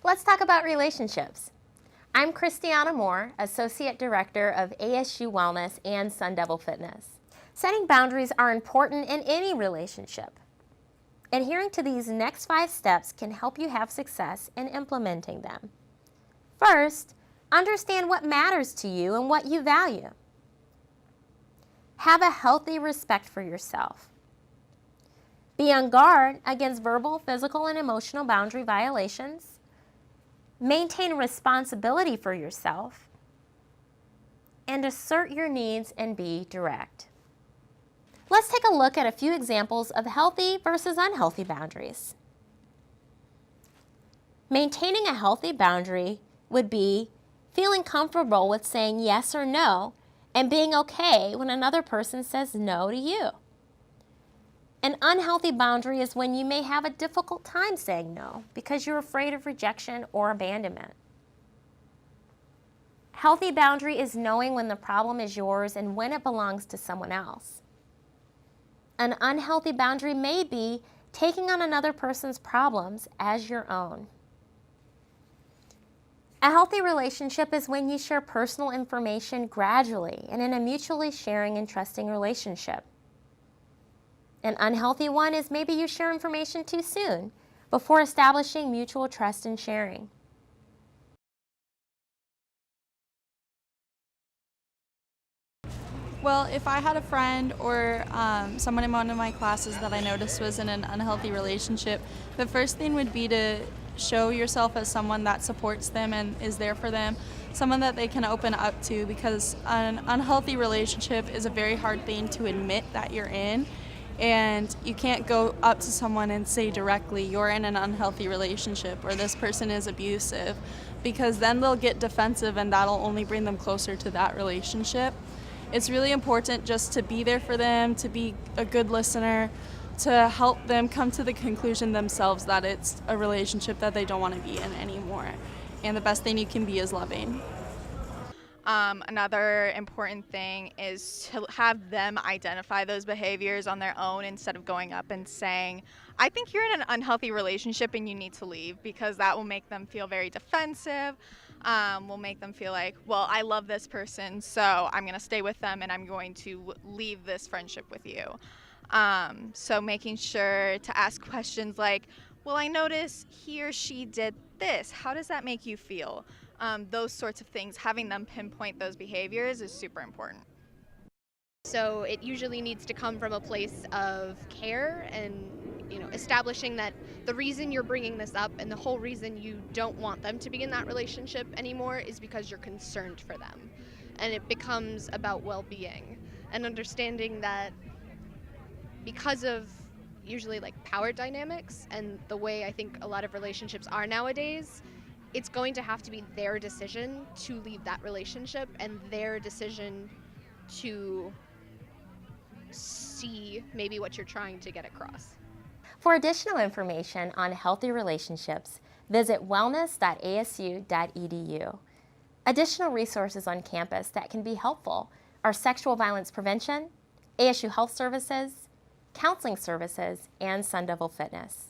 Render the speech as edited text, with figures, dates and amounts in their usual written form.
Let's talk about relationships. I'm Christiana Moore, Associate Director of ASU Wellness and Sun Devil Fitness. Setting boundaries are important in any relationship. Adhering to these next 5 steps can help you have success in implementing them. First, understand what matters to you and what you value. Have a healthy respect for yourself. Be on guard against verbal, physical, and emotional boundary violations. Maintain responsibility for yourself. And assert your needs and be direct. Let's take a look at a few examples of healthy versus unhealthy boundaries. Maintaining a healthy boundary would be feeling comfortable with saying yes or no and being okay when another person says no to you. An unhealthy boundary is when you may have a difficult time saying no because you're afraid of rejection or abandonment. Healthy boundary is knowing when the problem is yours and when it belongs to someone else. An unhealthy boundary may be taking on another person's problems as your own. A healthy relationship is when you share personal information gradually and in a mutually sharing and trusting relationship. An unhealthy one is maybe you share information too soon before establishing mutual trust and sharing. Well, if I had a friend or someone in one of my classes that I noticed was in an unhealthy relationship, the first thing would be to show yourself as someone that supports them and is there for them, someone that they can open up to, because an unhealthy relationship is a very hard thing to admit that you're in, and you can't go up to someone and say directly, you're in an unhealthy relationship or this person is abusive, because then they'll get defensive and that'll only bring them closer to that relationship. It's really important just to be there for them, to be a good listener, to help them come to the conclusion themselves that it's a relationship that they don't want to be in anymore. And the best thing you can be is loving. Another important thing is to have them identify those behaviors on their own instead of going up and saying, I think you're in an unhealthy relationship and you need to leave, because that will make them feel very defensive, will make them feel like, well, I love this person, so I'm going to stay with them and I'm going to leave this friendship with you. So making sure to ask questions like, well, I noticed he or she did this. How does that make you feel? Those sorts of things, having them pinpoint those behaviors is super important. So it usually needs to come from a place of care and, establishing that the reason you're bringing this up and the whole reason you don't want them to be in that relationship anymore is because you're concerned for them. And it becomes about well-being and understanding that because of usually like power dynamics and the way I think a lot of relationships are nowadays, it's going to have to be their decision to leave that relationship and their decision to see maybe what you're trying to get across. For additional information on healthy relationships, visit wellness.asu.edu. Additional resources on campus that can be helpful are sexual violence prevention, ASU Health Services, counseling services, and Sun Devil Fitness.